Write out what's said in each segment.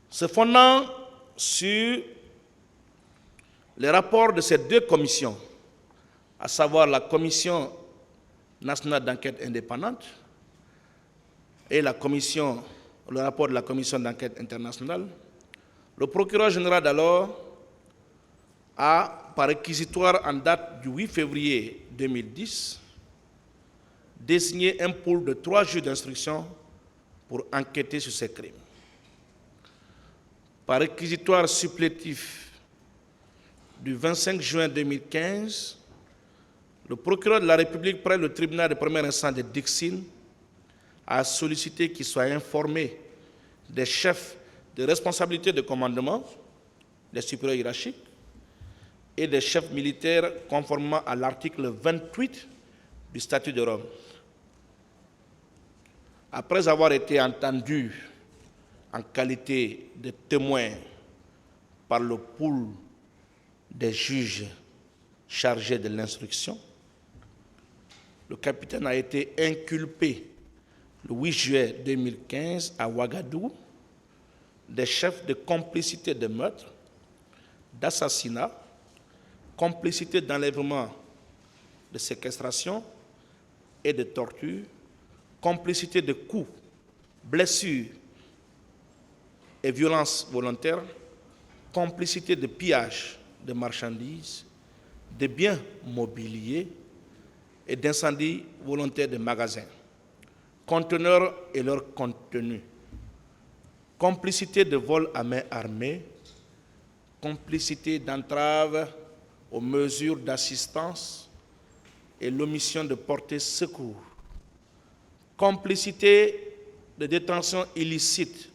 Se fondant sur les rapports de ces deux commissions, à savoir la Commission nationale d'enquête indépendante et le rapport de la Commission d'enquête internationale, le procureur général d'alors a, par réquisitoire en date du 8 février 2010, désigné un pool de 3 juges d'instruction pour enquêter sur ces crimes. Par réquisitoire supplétif du 25 juin 2015, le procureur de la République près le tribunal de première instance de Dixine a sollicité qu'il soit informé des chefs de responsabilité de commandement, des supérieurs hiérarchiques et des chefs militaires conformément à l'article 28 du statut de Rome. Après avoir été entendu en qualité de témoin par le pool des juges chargés de l'instruction, le capitaine a été inculpé le 8 juillet 2015 à Ouagadougou des chefs de complicité de meurtre, d'assassinat, complicité d'enlèvement, de séquestration et de torture, complicité de coups, blessures et violences volontaires, complicité de pillage de marchandises, de biens mobiliers et d'incendie volontaire de magasins, conteneurs et leur contenu, complicité de vol à main armée, complicité d'entrave aux mesures d'assistance et l'omission de porter secours, complicité de détention illicite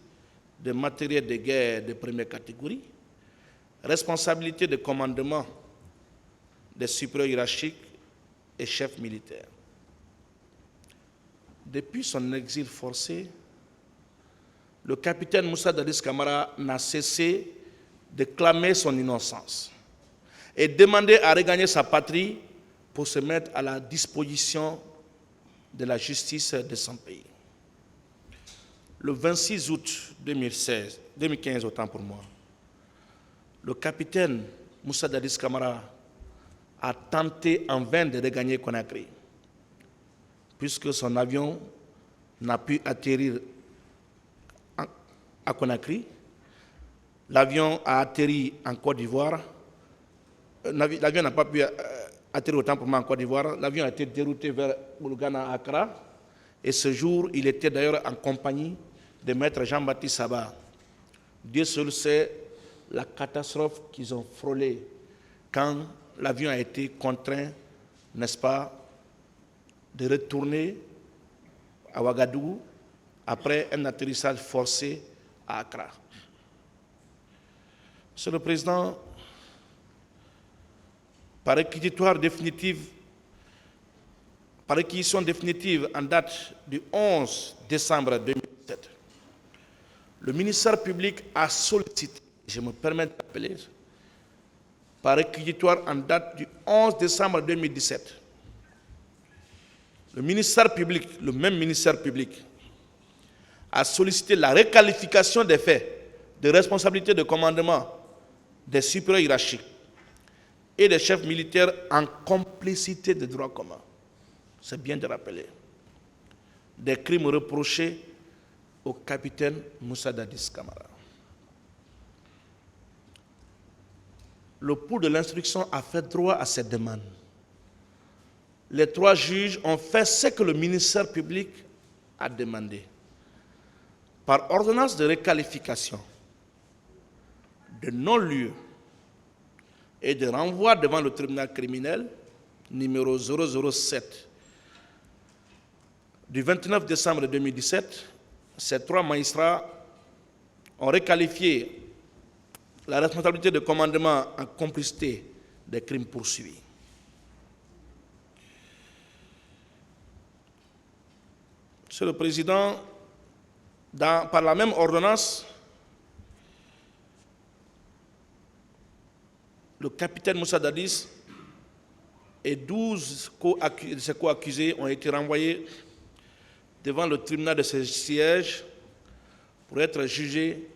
de matériel de guerre de première catégorie, responsabilité de commandement des supérieurs hiérarchiques et chefs militaires. Depuis son exil forcé, le capitaine Moussa Dadis Camara n'a cessé de clamer son innocence et demander à regagner sa patrie pour se mettre à la disposition de la justice de son pays. Le 26 août 2015, autant pour moi, le capitaine Moussa Dadis Camara a tenté en vain de regagner Conakry, puisque son avion n'a pu atterrir à Conakry. L'avion a atterri en Côte d'Ivoire. L'avion n'a pas pu atterrir autant pour moi en Côte d'Ivoire. L'avion a été dérouté vers le Ghana, à Accra. Et ce jour, il était d'ailleurs en compagnie de maître Jean-Baptiste Saba. Dieu seul sait la catastrophe qu'ils ont frôlée quand l'avion a été contraint, n'est-ce pas, de retourner à Ouagadougou après un atterrissage forcé à Accra. Monsieur le Président, par réquisition définitive en date du 11 décembre 2017, le ministère public a sollicité, je me permets d'appeler, par réquisitoire en date du 11 décembre 2017, le ministère public, le même ministère public, a sollicité la requalification des faits de responsabilité de commandement des supérieurs hiérarchiques et des chefs militaires en complicité de droit commun. C'est bien de rappeler. Des crimes reprochés au capitaine Moussa Dadis Camara. Le pool de l'instruction a fait droit à cette demande. Les 3 juges ont fait ce que le ministère public a demandé. Par ordonnance de requalification, de non-lieu et de renvoi devant le tribunal criminel numéro 007 du 29 décembre 2017, ces 3 magistrats ont requalifié la responsabilité de commandement en complicité des crimes poursuivis. Monsieur le Président, par la même ordonnance, le capitaine Moussa Dadis et 12 de ses co-accusés ont été renvoyés devant le tribunal de ce siège pour être jugés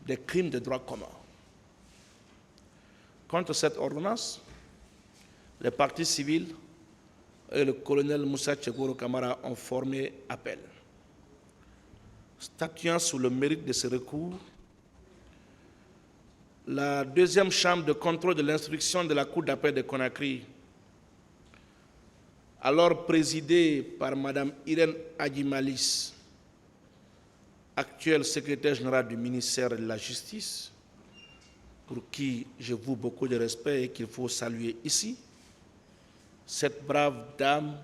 des crimes de droit commun. Contre cette ordonnance, les partis civils et le colonel Moussa Tchegoro Camara ont formé appel. Statuant sur le mérite de ce recours, la deuxième chambre de contrôle de l'instruction de la Cour d'appel de Conakry, alors présidée par Mme Irène Adjimalis, actuelle secrétaire générale du ministère de la Justice, pour qui je voue beaucoup de respect et qu'il faut saluer ici, cette brave dame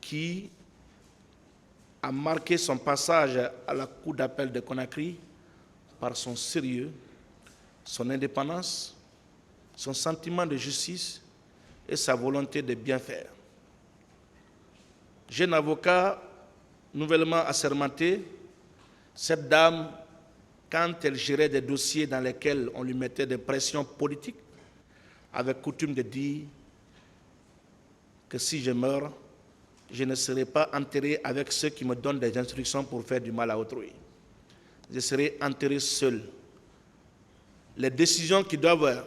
qui a marqué son passage à la Cour d'appel de Conakry par son sérieux, son indépendance, son sentiment de justice et sa volonté de bien faire. Jeune avocat nouvellement assermenté, cette dame, quand elle gérait des dossiers dans lesquels on lui mettait des pressions politiques, avait coutume de dire que si je meurs, je ne serai pas enterré avec ceux qui me donnent des instructions pour faire du mal à autrui. Je serai enterré seul. Les décisions qui doivent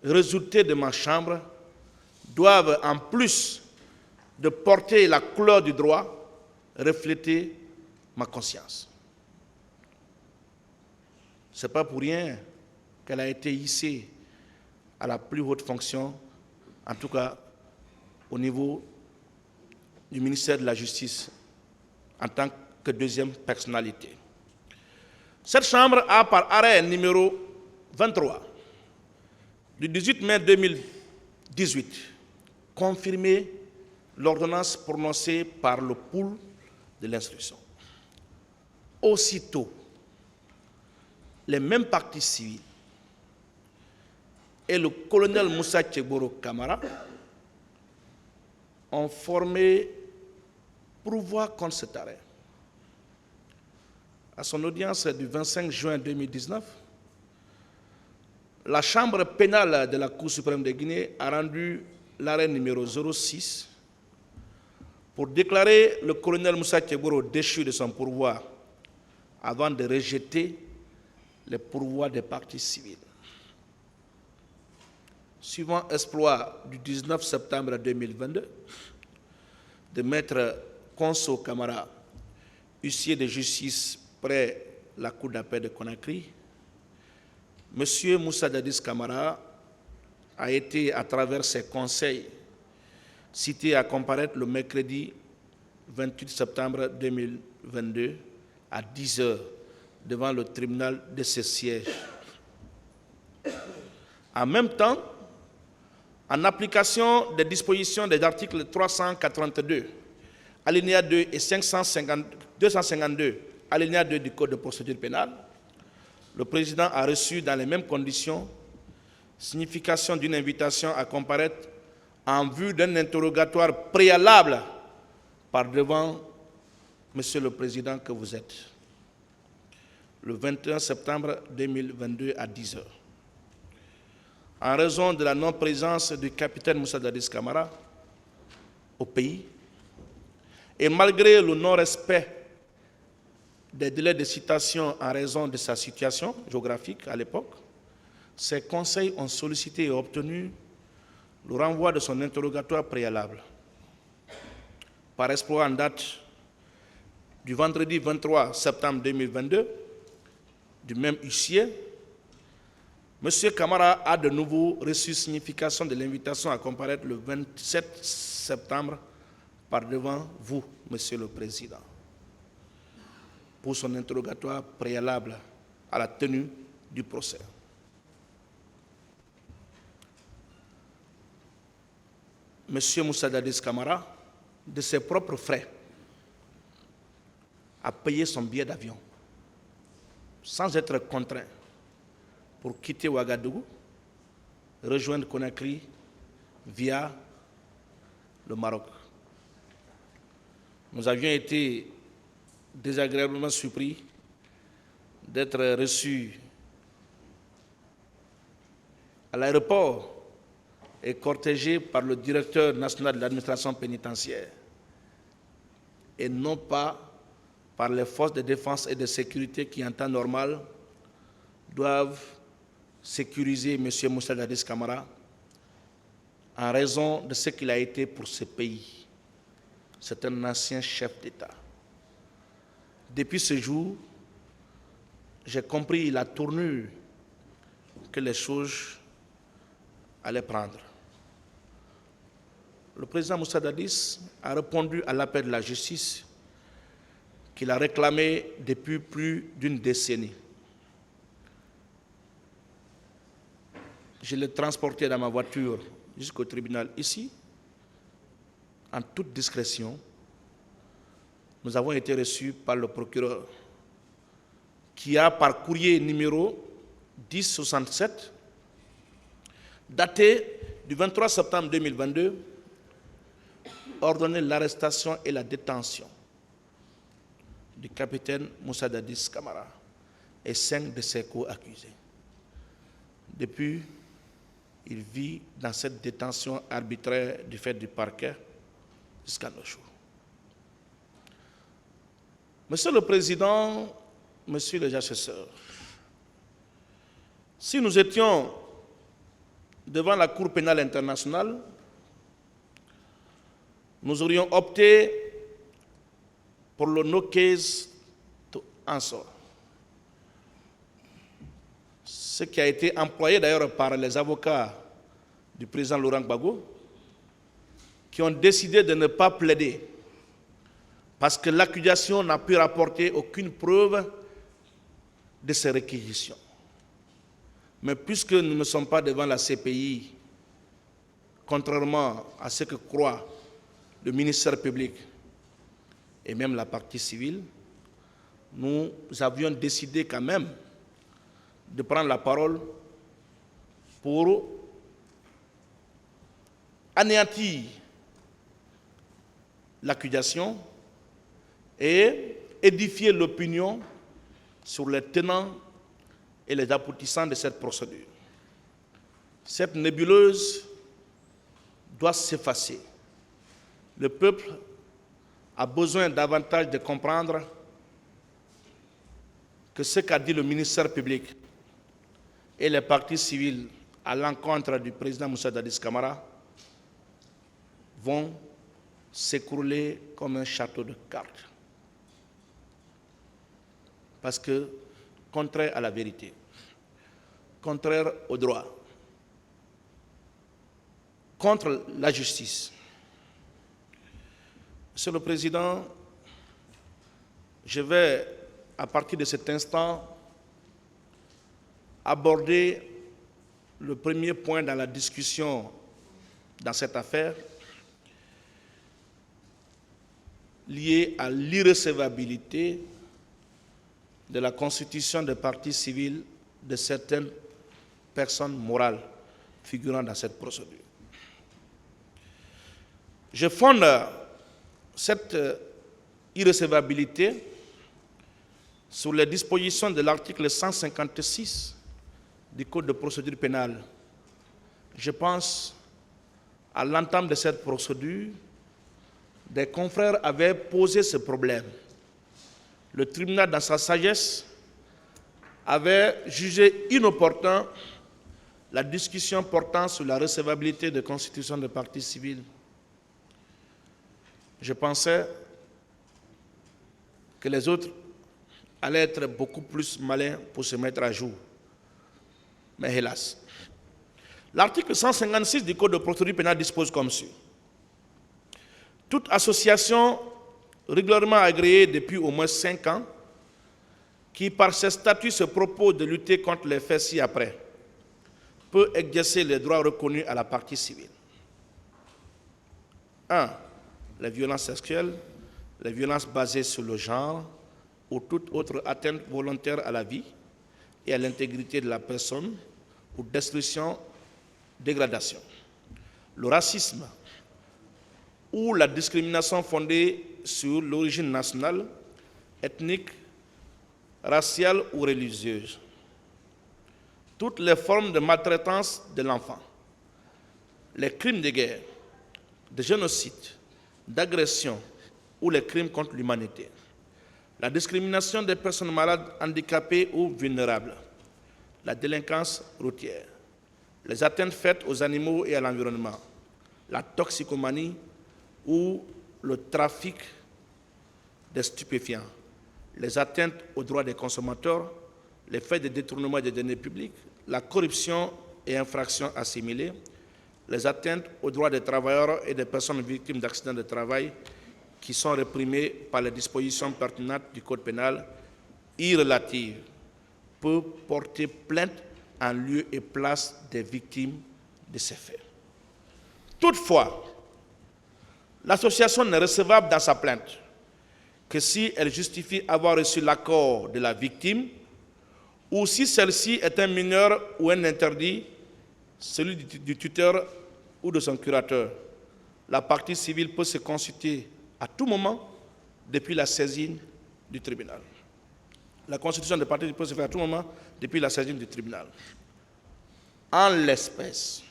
résulter de ma chambre doivent, en plus de porter la couleur du droit, refléter ma conscience. Ce n'est pas pour rien qu'elle a été hissée à la plus haute fonction, en tout cas au niveau du ministère de la Justice, en tant que deuxième personnalité. Cette Chambre a, par arrêt numéro 23, du 18 mai 2018, confirmé l'ordonnance prononcée par le pool de l'instruction. Aussitôt, les mêmes partis civils et le colonel Moussa Tchegoro Camara ont formé pourvoi contre cet arrêt. À son audience du 25 juin 2019, la Chambre pénale de la Cour suprême de Guinée a rendu l'arrêt numéro 06 pour déclarer le colonel Moussa Tchegoro déchu de son pourvoi avant de rejeter les pourvois des partis civils. Suivant exploit du 19 septembre 2022 de Maître Konso Camara, huissier de justice près la Cour d'appel de Conakry, M. Moussa Dadis Camara a été, à travers ses conseils, cité à comparaître le mercredi 28 septembre 2022 à 10 h devant le tribunal de ce siège. En même temps, en application des dispositions des articles 382, alinéa 2 et 252, alinéa 2 du Code de procédure pénale, le président a reçu dans les mêmes conditions signification d'une invitation à comparaître en vue d'un interrogatoire préalable par devant Monsieur le Président que vous êtes, le 21 septembre 2022 à 10 h. En raison de la non-présence du capitaine Moussa Dadis Camara au pays, et malgré le non-respect des délais de citation en raison de sa situation géographique à l'époque, ces conseils ont sollicité et obtenu le renvoi de son interrogatoire préalable. Par exploit en date du vendredi 23 septembre 2022, du même huissier, M. Camara a de nouveau reçu signification de l'invitation à comparaître le 27 septembre par devant vous, Monsieur le Président, pour son interrogatoire préalable à la tenue du procès. M. Moussa Dadis Camara, de ses propres frais, a payé son billet d'avion sans être contraint pour quitter Ouagadougou, rejoindre Conakry via le Maroc. Nous avions été désagréablement surpris d'être reçus à l'aéroport et cortégés par le directeur national de l'administration pénitentiaire et non pas par les forces de défense et de sécurité qui, en temps normal, doivent sécuriser M. Moussa Dadis Camara en raison de ce qu'il a été pour ce pays. C'est un ancien chef d'État. Depuis ce jour, j'ai compris la tournure que les choses allaient prendre. Le président Moussa Dadis a répondu à l'appel de la justice qu'il a réclamé depuis plus d'une décennie. Je l'ai transporté dans ma voiture jusqu'au tribunal ici, en toute discrétion. Nous avons été reçus par le procureur qui a, par courrier numéro 1067, daté du 23 septembre 2022, ordonné l'arrestation et la détention du capitaine Moussa Dadis Camara et 5 de ses co-accusés. Depuis, il vit dans cette détention arbitraire du fait du parquet jusqu'à nos jours. Monsieur le Président, Monsieur les assesseurs, si nous étions devant la Cour pénale internationale, nous aurions opté pour le no case to answer, ce qui a été employé d'ailleurs par les avocats du président Laurent Gbagbo, qui ont décidé de ne pas plaider parce que l'accusation n'a pu rapporter aucune preuve de ces réquisitions. Mais puisque nous ne sommes pas devant la CPI, contrairement à ce que croit le ministère public et même la partie civile, nous avions décidé quand même de prendre la parole pour anéantir l'accusation et édifier l'opinion sur les tenants et les aboutissants de cette procédure. Cette nébuleuse doit s'effacer. Le peuple a besoin davantage de comprendre que ce qu'a dit le ministère public et les partis civils à l'encontre du président Moussa Dadis Camara vont s'écrouler comme un château de cartes. Parce que, contraire à la vérité, contraire au droit, contre la justice. Monsieur le Président, je vais, à partir de cet instant, aborder le premier point dans la discussion dans cette affaire, lié à l'irrecevabilité de la constitution de partis civils de certaines personnes morales figurant dans cette procédure. Je fonde cette irrecevabilité sur les dispositions de l'article 156 du Code de procédure pénale. Je pense, à l'entame de cette procédure, des confrères avaient posé ce problème. Le tribunal, dans sa sagesse, avait jugé inopportun la discussion portant sur la recevabilité de constitution de partis civils. Je pensais que les autres allaient être beaucoup plus malins pour se mettre à jour. Mais hélas. L'article 156 du Code de procédure pénale dispose comme suit. Toute association régulièrement agréée depuis au moins 5 ans, qui par ses statuts se propose de lutter contre les faits ci-après, peut exercer les droits reconnus à la partie civile. 1. Les violences sexuelles, les violences basées sur le genre ou toute autre atteinte volontaire à la vie et à l'intégrité de la personne ou destruction, dégradation. Le racisme ou la discrimination fondée sur l'origine nationale, ethnique, raciale ou religieuse. Toutes les formes de maltraitance de l'enfant, les crimes de guerre, de génocide, d'agression ou les crimes contre l'humanité, la discrimination des personnes malades, handicapées ou vulnérables, la délinquance routière, les atteintes faites aux animaux et à l'environnement, la toxicomanie ou le trafic des stupéfiants, les atteintes aux droits des consommateurs, les faits de détournement des deniers publics, la corruption et infractions assimilées, les atteintes aux droits des travailleurs et des personnes victimes d'accidents de travail qui sont réprimées par les dispositions pertinentes du Code pénal, irrelatives, peut porter plainte en lieu et place des victimes de ces faits. Toutefois, l'association n'est recevable dans sa plainte que si elle justifie avoir reçu l'accord de la victime ou si celle-ci est un mineur ou un interdit, celui du tuteur ou de son curateur. La partie civile peut se constituer à tout moment depuis la saisine du tribunal. La constitution de partie peut se faire à tout moment depuis la saisine du tribunal. En l'espèce,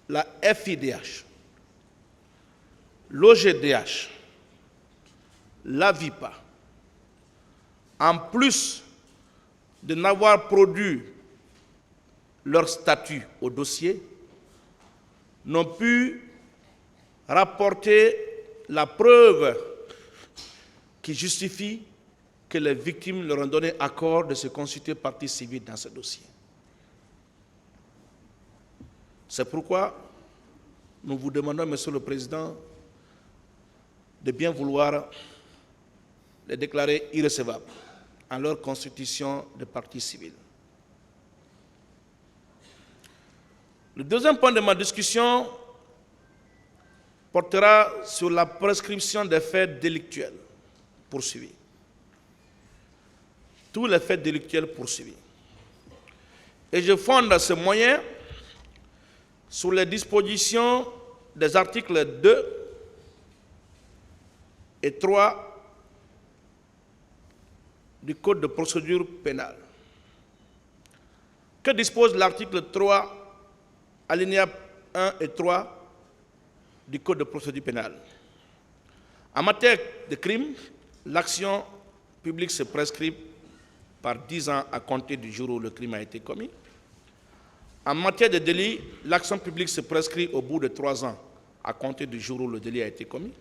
la FIDH, l'OGDH, l'AVIPA, en plus de n'avoir produit leur statut au dossier, n'ont pu rapporter la preuve qui justifie que les victimes leur ont donné accord de se constituer partie civile dans ce dossier. C'est pourquoi nous vous demandons, Monsieur le Président, de bien vouloir les déclarer irrecevables en leur constitution de partie civile. Le deuxième point de ma discussion portera sur la prescription des faits délictuels poursuivis. Tous les faits délictuels poursuivis. Et je fonde ce moyen sur les dispositions des articles 2 et 3 du Code de procédure pénale. Que dispose l'article 3, alinéa 1 et 3 du Code de procédure pénale? En matière de crime, l'action publique se prescrit par 10 ans à compter du jour où le crime a été commis. En matière de délit, l'action publique se prescrit au bout de 3 ans à compter du jour où le délit a été commis.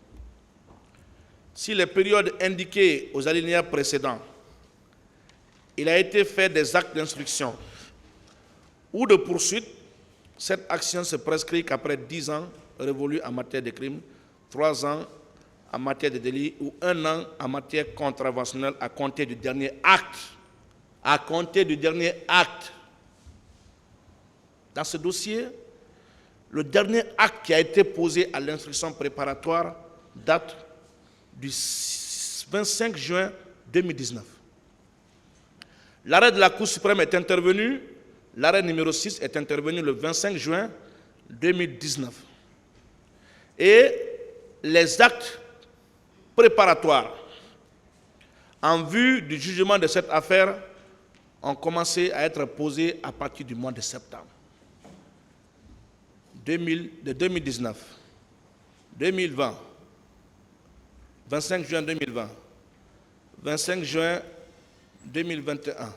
Si les périodes indiquées aux alinéas précédents, il a été fait des actes d'instruction ou de poursuite, cette action se prescrit qu'après 10 ans révolus en matière de crime, 3 ans en matière de délit ou 1 an en matière contraventionnelle à compter du dernier acte. À compter du dernier acte. Dans ce dossier, le dernier acte qui a été posé à l'instruction préparatoire date du 25 juin 2019. L'arrêt de la Cour suprême est intervenu, l'arrêt numéro 6 est intervenu le 25 juin 2019. Et les actes préparatoires en vue du jugement de cette affaire ont commencé à être posés à partir du mois de septembre de 2019, 2020, 25 juin 2020, 25 juin 2021,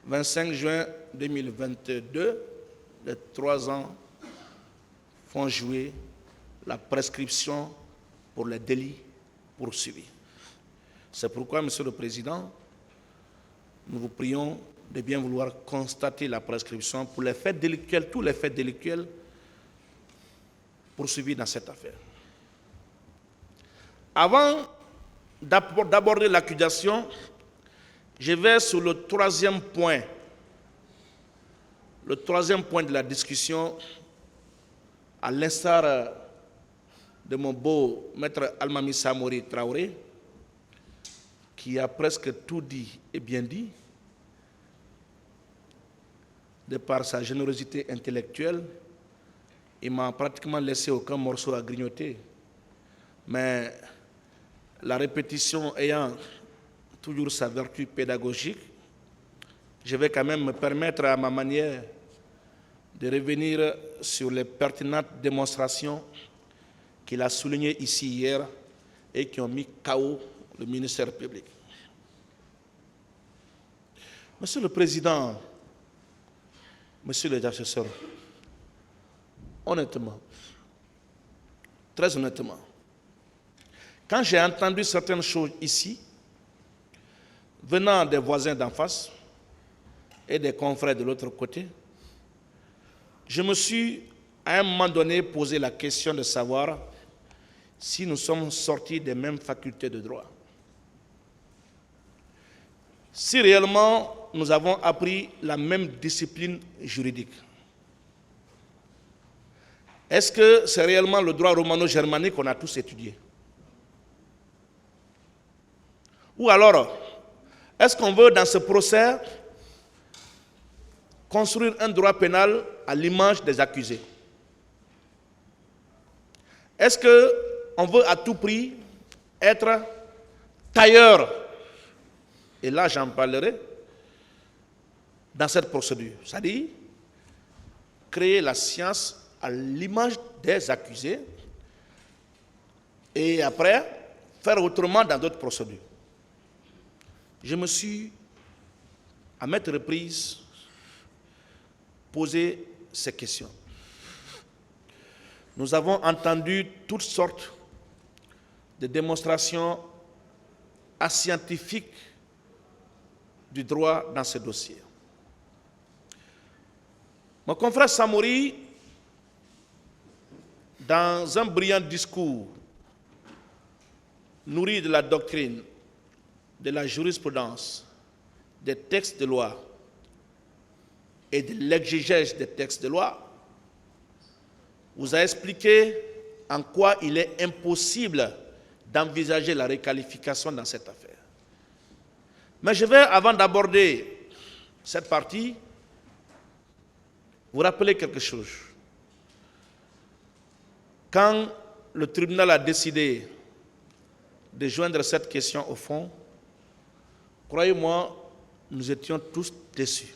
25 juin 2022, les 3 ans font jouer la prescription pour les délits poursuivis. C'est pourquoi, Monsieur le Président, nous vous prions de bien vouloir constater la prescription pour les faits délictuels, tous les faits délictuels poursuivis dans cette affaire. Avant d'aborder l'accusation, je vais sur le troisième point de la discussion, à l'instar de mon beau maître Almami Samori Traoré, qui a presque tout dit et bien dit, de par sa générosité intellectuelle. Il m'a pratiquement laissé aucun morceau à grignoter. Mais la répétition ayant toujours sa vertu pédagogique, je vais quand même me permettre à ma manière de revenir sur les pertinentes démonstrations qu'il a soulignées ici hier et qui ont mis KO le ministère public. Monsieur le Président, Monsieur les assesseurs, honnêtement, très honnêtement, quand j'ai entendu certaines choses ici, venant des voisins d'en face et des confrères de l'autre côté, je me suis à un moment donné posé la question de savoir si nous sommes sortis des mêmes facultés de droit. Si réellement nous avons appris la même discipline juridique. Est-ce que c'est réellement le droit romano-germanique qu'on a tous étudié? Ou alors, est-ce qu'on veut dans ce procès construire un droit pénal à l'image des accusés? Est-ce qu'on veut à tout prix être tailleur? Et là, j'en parlerai dans cette procédure. C'est-à-dire créer la science à l'image des accusés et après faire autrement dans d'autres procédures. Je me suis, à maintes reprises, posé ces questions. Nous avons entendu toutes sortes de démonstrations ascientifiques du droit dans ce dossier. Mon confrère Samori, dans un brillant discours nourri de la doctrine, de la jurisprudence, des textes de loi et de l'exégèse des textes de loi, vous a expliqué en quoi il est impossible d'envisager la requalification dans cette affaire. Mais je vais, avant d'aborder cette partie, vous rappeler quelque chose. Quand le tribunal a décidé de joindre cette question au fond, croyez-moi, nous étions tous déçus.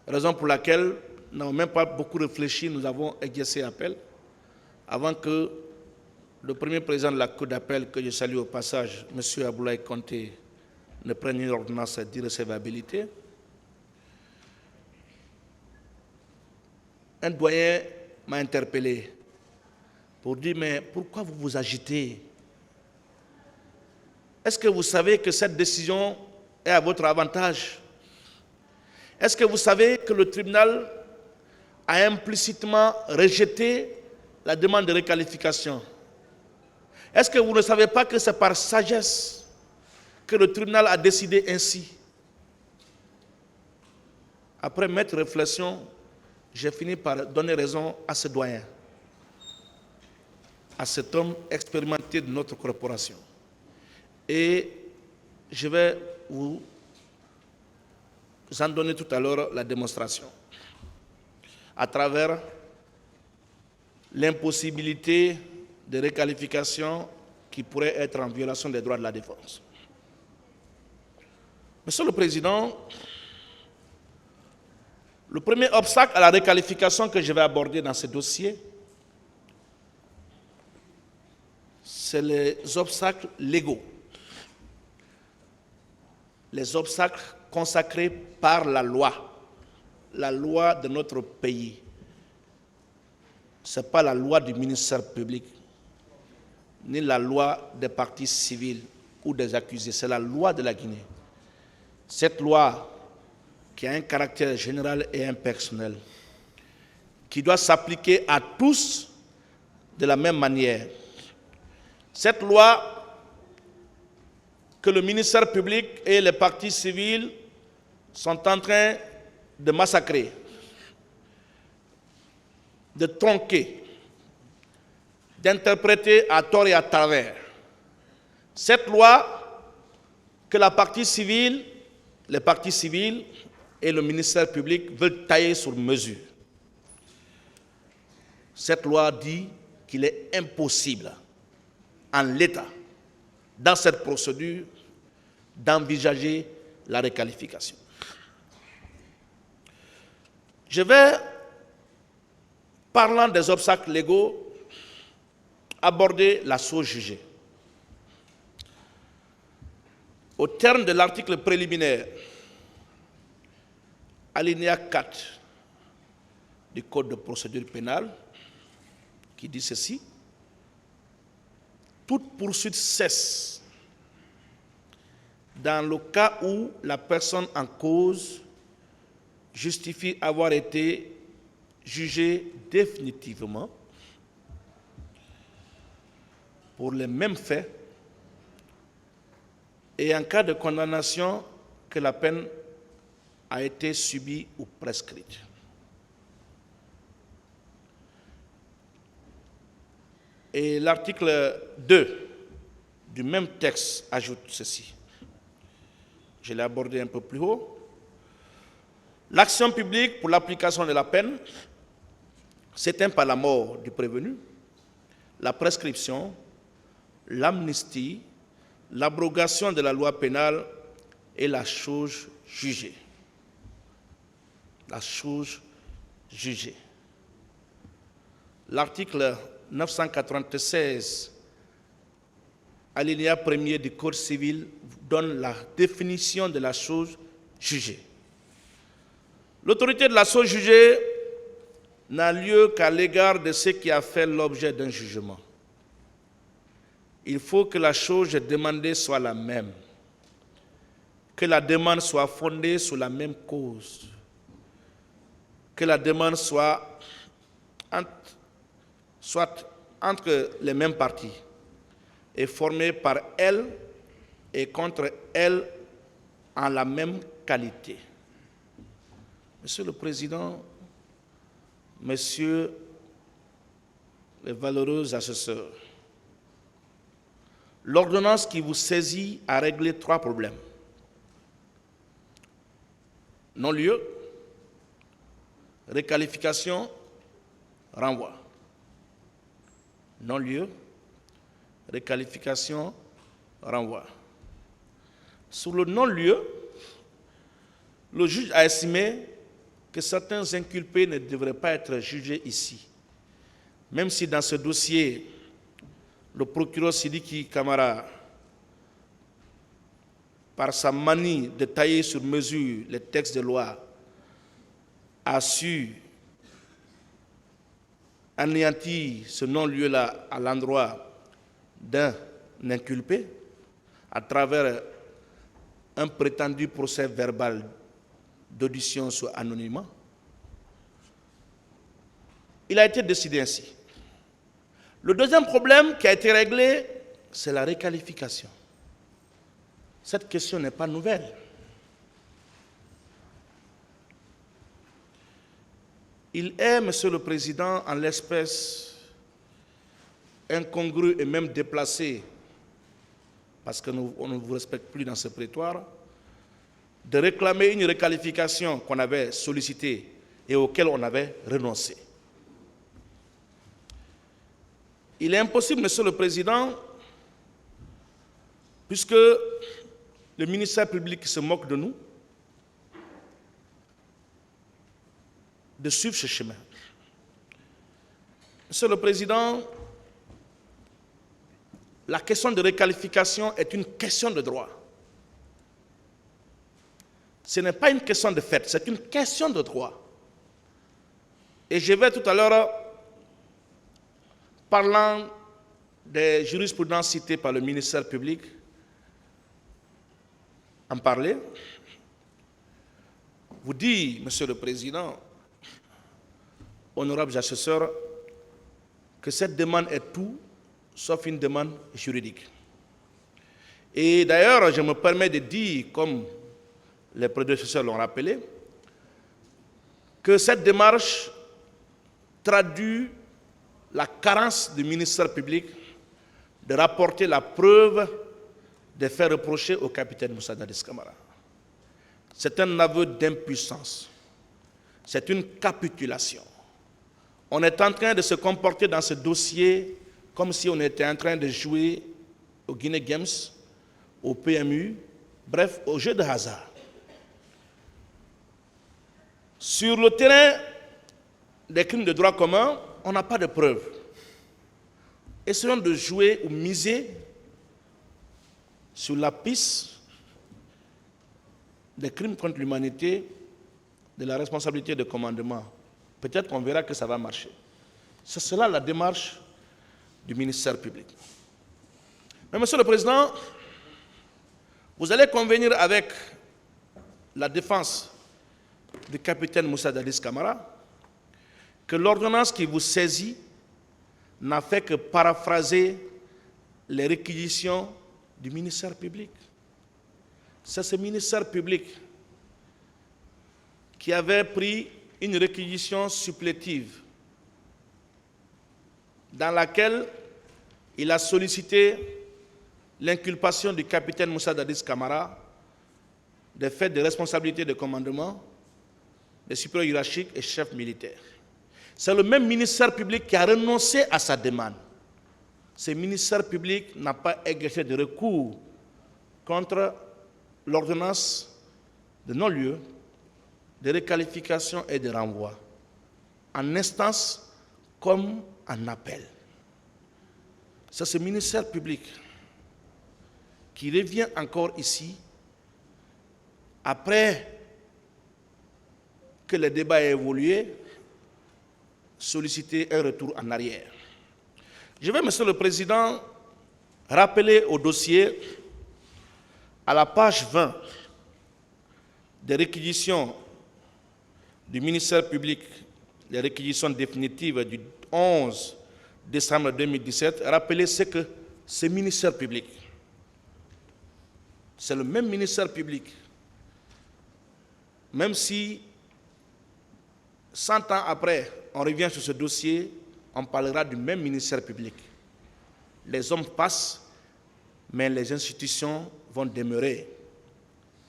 Raison pour laquelle, nous n'avons même pas beaucoup réfléchi, nous avons exercé appel avant que le premier président de la Cour d'appel, que je salue au passage, M. Aboulaye Conté, ne prenne une ordonnance d'irrecevabilité. Un doyen m'a interpellé pour dire, mais pourquoi vous vous agitez? Est-ce que vous savez que cette décision est à votre avantage? Est-ce que vous savez que le tribunal a implicitement rejeté la demande de requalification? Est-ce que vous ne savez pas que c'est par sagesse que le tribunal a décidé ainsi? Après maintes réflexions, j'ai fini par donner raison à ce doyen, à cet homme expérimenté de notre corporation. Et je vais vous en donner tout à l'heure la démonstration, à travers l'impossibilité de requalification qui pourrait être en violation des droits de la défense. Monsieur le Président, le premier obstacle à la requalification que je vais aborder dans ce dossier, c'est les obstacles légaux. Les obstacles consacrés par la loi de notre pays. Ce n'est pas la loi du ministère public, ni la loi des partis civils ou des accusés, c'est la loi de la Guinée. Cette loi qui a un caractère général et impersonnel, qui doit s'appliquer à tous de la même manière. Cette loi que le ministère public et les partis civils sont en train de massacrer, de tronquer, d'interpréter à tort et à travers. Cette loi que les partis civils et le ministère public veulent tailler sur mesure. Cette loi dit qu'il est impossible, en l'état, dans cette procédure, d'envisager la requalification. Je vais, parlant des obstacles légaux, aborder la chose jugée. Au terme de l'article préliminaire, alinéa 4 du Code de procédure pénale, qui dit ceci: toute poursuite cesse dans le cas où la personne en cause justifie avoir été jugée définitivement pour les mêmes faits et en cas de condamnation que la peine a été subie ou prescrite. Et l'article 2 du même texte ajoute ceci. Je l'ai abordé un peu plus haut. L'action publique pour l'application de la peine s'éteint par la mort du prévenu, la prescription, l'amnistie, l'abrogation de la loi pénale et la chose jugée. La chose jugée. L'article 996, alinéa 1er du Code civil, donne la définition de la chose jugée. L'autorité de la chose jugée n'a lieu qu'à l'égard de ce qui a fait l'objet d'un jugement. Il faut que la chose demandée soit la même, que la demande soit fondée sur la même cause, que la demande soit entre les mêmes parties et formée par elle et contre elle en la même qualité. Monsieur le Président, Messieurs les valeureux assesseurs, l'ordonnance qui vous saisit a réglé 3 problèmes. Non-lieu, requalification, renvoi. Non-lieu, requalification, renvoi. Sur le non-lieu, le juge a estimé que certains inculpés ne devraient pas être jugés ici, même si dans ce dossier, le procureur Sidiki Camara, par sa manie de tailler sur mesure les textes de loi, a su anéantir ce non-lieu-là à l'endroit d'un inculpé à travers un prétendu procès verbal d'audition sous anonymat. Il a été décidé ainsi. Le deuxième problème qui a été réglé, c'est la requalification. Cette question n'est pas nouvelle. Il est, Monsieur le Président, en l'espèce incongru et même déplacé, parce qu'on ne vous respecte plus dans ce prétoire, de réclamer une requalification qu'on avait sollicitée et auquel on avait renoncé. Il est impossible, Monsieur le Président, puisque le ministère public se moque de nous, de suivre ce chemin. Monsieur le Président, la question de requalification est une question de droit. Ce n'est pas une question de fait, c'est une question de droit. Et je vais tout à l'heure, parlant des jurisprudences citées par le ministère public, en parler, vous dire, Monsieur le Président, honorables assesseurs, que cette demande est tout sauf une demande juridique. Et d'ailleurs, je me permets de dire, comme les prédécesseurs l'ont rappelé, que cette démarche traduit la carence du ministère public de rapporter la preuve des faits reprochés au capitaine Moussa Dadis Camara. C'est un aveu d'impuissance. C'est une capitulation. On est en train de se comporter dans ce dossier comme si on était en train de jouer au Guinée Games, au PMU, bref, au jeu de hasard. Sur le terrain des crimes de droit commun, on n'a pas de preuves. essayons de jouer ou miser sur la piste des crimes contre l'humanité, de la responsabilité de commandement. Peut-être qu'on verra que ça va marcher. C'est cela la démarche du ministère public. Mais Monsieur le Président, vous allez convenir avec la défense du capitaine Moussa Dadis Camara que l'ordonnance qui vous saisit n'a fait que paraphraser les réquisitions du ministère public. C'est ce ministère public qui avait pris une réquisition supplétive dans laquelle il a sollicité l'inculpation du capitaine Moussa Dadis Camara des faits de responsabilité de commandement des supérieurs hiérarchiques et chefs militaires. C'est le même ministère public qui a renoncé à sa demande. Ce ministère public n'a pas exercé de recours contre l'ordonnance de non-lieu, de requalification et de renvoi, en instance comme en appel. C'est ce ministère public qui revient encore ici après que le débat ait évolué, solliciter un retour en arrière. Je vais, Monsieur le Président, rappeler au dossier, à la page 20 des réquisitions du ministère public, les réquisitions définitives du 11 décembre 2017, rappeler ce que ce ministère public, c'est le même ministère public, même si 100 ans après, on revient sur ce dossier, on parlera du même ministère public. Les hommes passent, mais les institutions vont demeurer.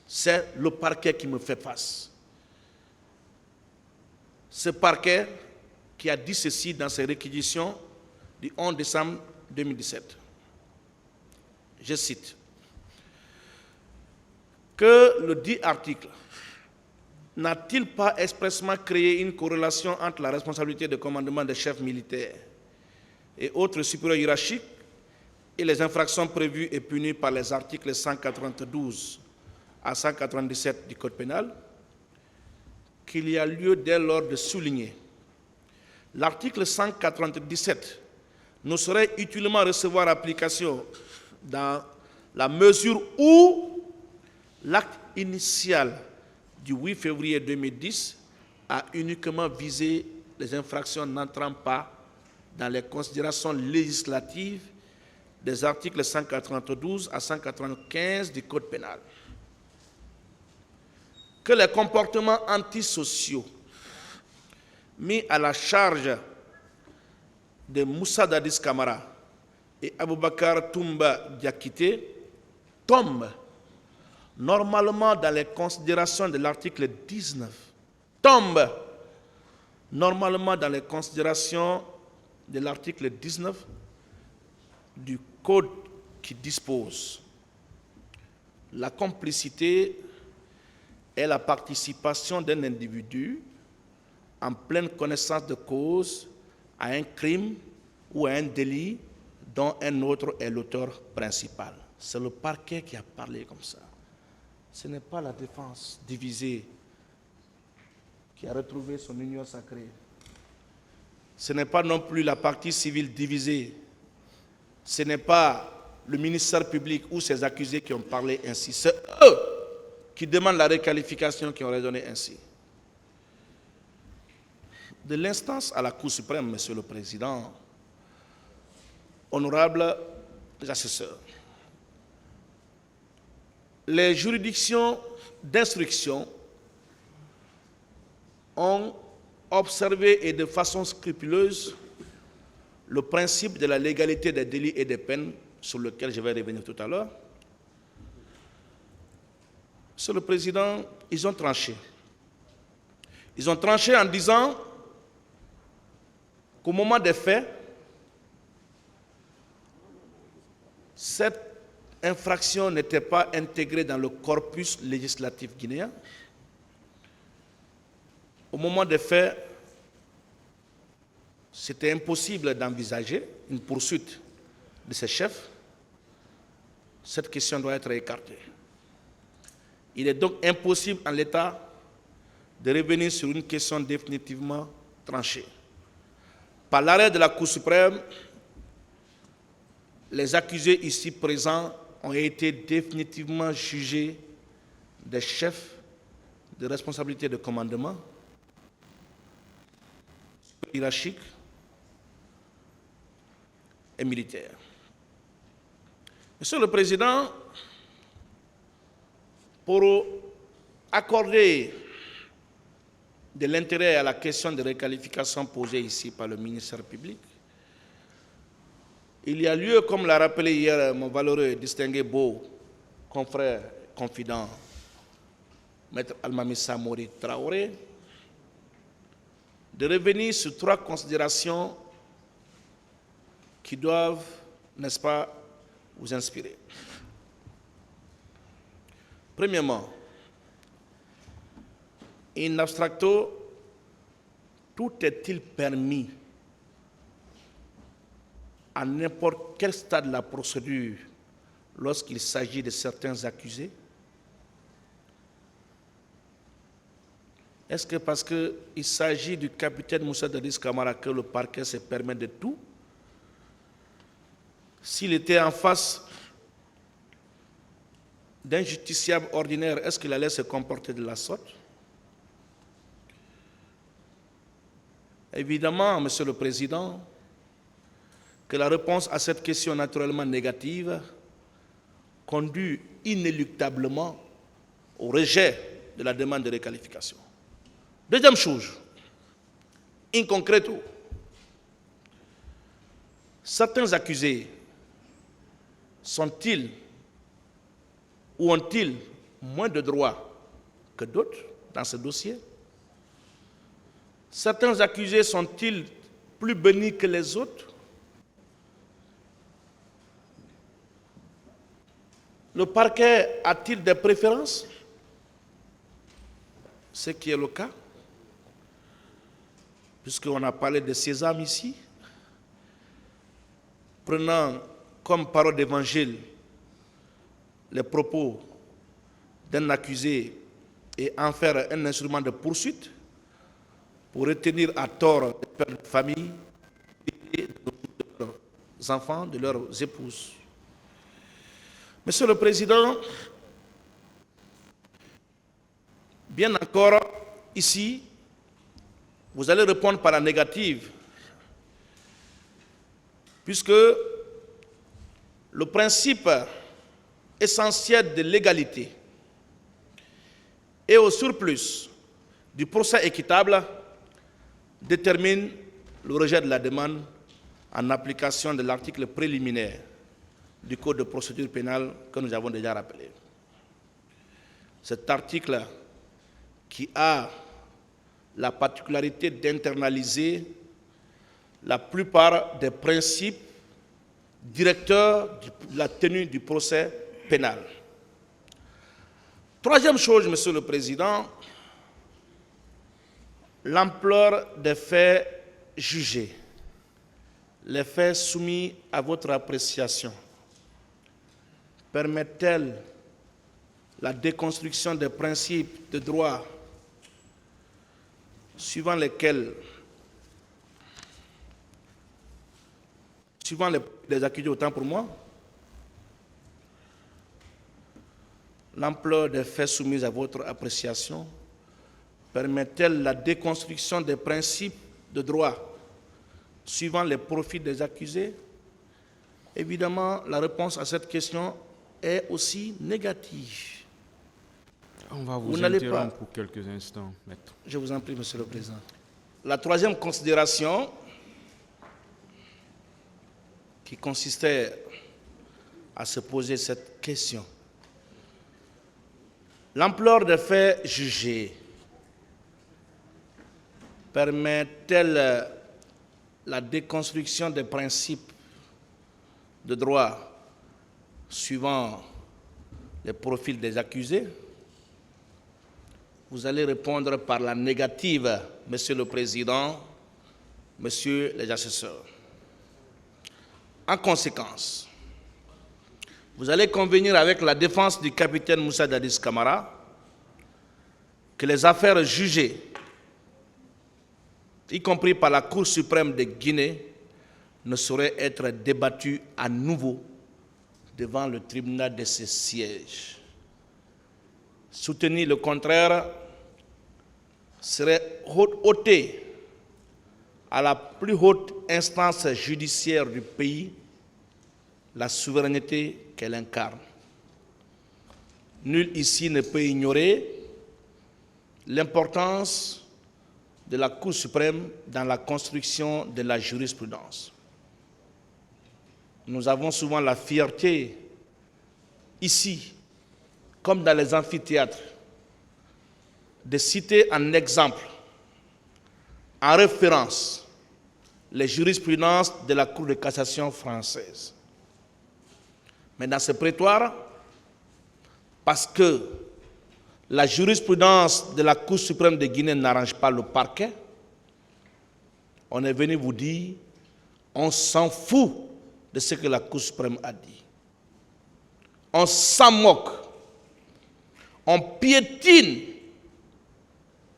C'est le parquet qui me fait face. Ce parquet qui a dit ceci dans ses réquisitions du 11 décembre 2017. Je cite. Que le dit article n'a-t-il pas expressément créé une corrélation entre la responsabilité de commandement des chefs militaires et autres supérieurs hiérarchiques et les infractions prévues et punies par les articles 192 à 197 du Code pénal, qu'il y a lieu dès lors de souligner. L'article 197 ne saurait utilement recevoir application dans la mesure où l'acte initial du 8 février 2010 a uniquement visé les infractions n'entrant pas dans les considérations législatives des articles 192 à 195 du Code pénal. Que les comportements antisociaux mis à la charge de Moussa Dadis Camara et Aboubakar Toumba Diakité tombent normalement dans les considérations de l'article 19, tombent normalement dans les considérations de l'article 19 du Code qui dispose la complicité est la participation d'un individu en pleine connaissance de cause à un crime ou à un délit dont un autre est l'auteur principal. C'est le parquet qui a parlé comme ça. Ce n'est pas la défense divisée qui a retrouvé son union sacrée. Ce n'est pas non plus la partie civile divisée. Ce n'est pas le ministère public ou ses accusés qui ont parlé ainsi. C'est eux qui demandent la requalification qui ont raisonné ainsi. De l'instance à la Cour suprême, Monsieur le Président, honorables assesseurs, les juridictions d'instruction ont observé et de façon scrupuleuse le principe de la légalité des délits et des peines sur lequel je vais revenir tout à l'heure. Monsieur le Président, ils ont tranché. Ils ont tranché en disant qu'au moment des faits, cette infraction n'était pas intégrée dans le corpus législatif guinéen. Au moment des faits, c'était impossible d'envisager une poursuite de ses chefs, cette question doit être écartée. Il est donc impossible en l'état de revenir sur une question définitivement tranchée. Par l'arrêt de la Cour suprême, les accusés ici présents ont été définitivement jugés des chefs de responsabilité de commandement hiérarchique et militaire. Monsieur le Président, pour accorder de l'intérêt à la question de requalification posée ici par le ministère public, il y a lieu, comme l'a rappelé hier mon valeureux et distingué beau confrère, confident, Maître Almamissa Mori Traoré, de revenir sur 3 considérations qui doivent, n'est-ce pas, vous inspirer. Premièrement, in abstracto, tout est-il permis à n'importe quel stade de la procédure lorsqu'il s'agit de certains accusés? Est-ce que parce qu'il s'agit du capitaine Moussa Dadis Camara que le parquet se permet de tout? S'il était en face d'un justiciable ordinaire, est-ce qu'il allait se comporter de la sorte? Évidemment, Monsieur le Président, que la réponse à cette question naturellement négative conduit inéluctablement au rejet de la demande de requalification. Deuxième chose, in concreto, certains accusés sont-ils ou ont-ils moins de droits que d'autres dans ce dossier? Certains accusés sont-ils plus bénis que les autres? Le parquet a-t-il des préférences? Ce qui est le cas, puisqu'on a parlé de sésame ici, prenant comme parole d'évangile les propos d'un accusé et en faire un instrument de poursuite pour retenir à tort les pères de famille et de leurs enfants, de leurs épouses. Monsieur le Président, bien encore, ici, vous allez répondre par la négative, puisque le principe essentiel de l'égalité et au surplus du procès équitable détermine le rejet de la demande en application de l'article préliminaire du Code de procédure pénale que nous avons déjà rappelé. Cet article qui a la particularité d'internaliser la plupart des principes directeurs de la tenue du procès pénal. Troisième chose, Monsieur le Président, l'ampleur des faits jugés, les faits soumis à votre appréciation, permettent-elles la déconstruction des principes de droit suivant lesquels, suivant les accusés, autant pour moi, l'ampleur des faits soumis à votre appréciation permet-elle la déconstruction des principes de droit suivant les profils des accusés? Évidemment, la réponse à cette question est aussi négative. On va vous interrompre pour quelques instants, maître. Je vous en prie, Monsieur le Président. La troisième considération, qui consistait à se poser cette question, l'ampleur des faits jugés permet-elle la déconstruction des principes de droit suivant les profils des accusés? Vous allez répondre par la négative, Monsieur le Président, Messieurs les assesseurs. En conséquence, vous allez convenir avec la défense du capitaine Moussa Dadis Camara que les affaires jugées, y compris par la Cour suprême de Guinée, ne sauraient être débattues à nouveau devant le tribunal de ce siège. Soutenir le contraire serait ôter à la plus haute instance judiciaire du pays la souveraineté qu'elle incarne. Nul ici ne peut ignorer l'importance de la Cour suprême dans la construction de la jurisprudence. Nous avons souvent la fierté, ici, comme dans les amphithéâtres, de citer en exemple, en référence, les jurisprudences de la Cour de cassation française. Mais dans ce prétoire, parce que la jurisprudence de la Cour suprême de Guinée n'arrange pas le parquet, on est venu vous dire, on s'en fout de ce que la Cour suprême a dit. On s'en moque. On piétine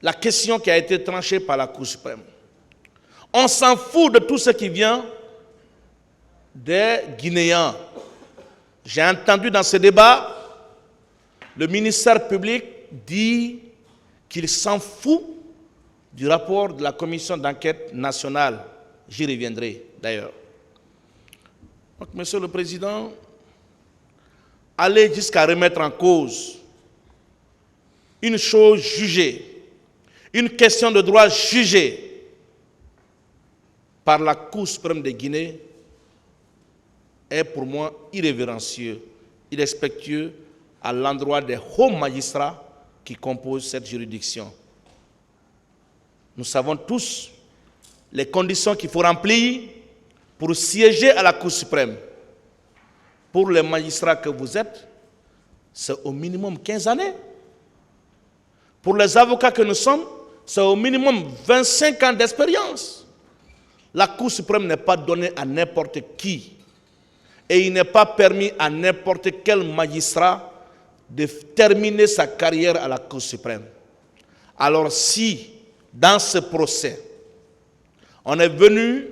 la question qui a été tranchée par la Cour suprême. On s'en fout de tout ce qui vient des Guinéens. J'ai entendu dans ce débat le ministère public dit qu'il s'en fout du rapport de la commission d'enquête nationale. J'y reviendrai d'ailleurs. Donc, Monsieur le Président, aller jusqu'à remettre en cause une chose jugée, une question de droit jugée par la Cour suprême de Guinée est pour moi irrévérencieux, irrespectueux à l'endroit des hauts magistrats qui composent cette juridiction. Nous savons tous les conditions qu'il faut remplir pour siéger à la Cour suprême. Pour les magistrats que vous êtes, c'est au minimum 15 années. Pour les avocats que nous sommes, c'est au minimum 25 ans d'expérience. La Cour suprême n'est pas donnée à n'importe qui. Et il n'est pas permis à n'importe quel magistrat de terminer sa carrière à la Cour suprême. Alors si, dans ce procès, on est venu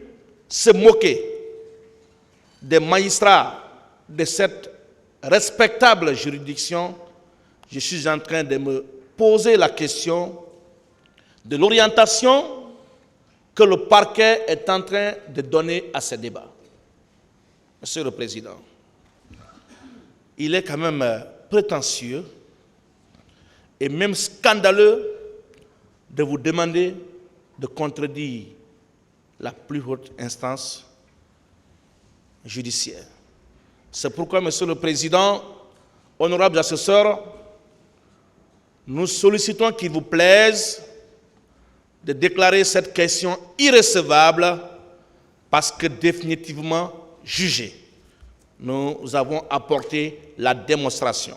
se moquer des magistrats de cette respectable juridiction, je suis en train de me poser la question de l'orientation que le parquet est en train de donner à ce débat. Monsieur le Président, il est quand même prétentieux et même scandaleux de vous demander de contredire la plus haute instance judiciaire. C'est pourquoi, Monsieur le Président, honorables assesseurs, nous sollicitons qu'il vous plaise de déclarer cette question irrecevable parce que définitivement jugée. Nous avons apporté la démonstration.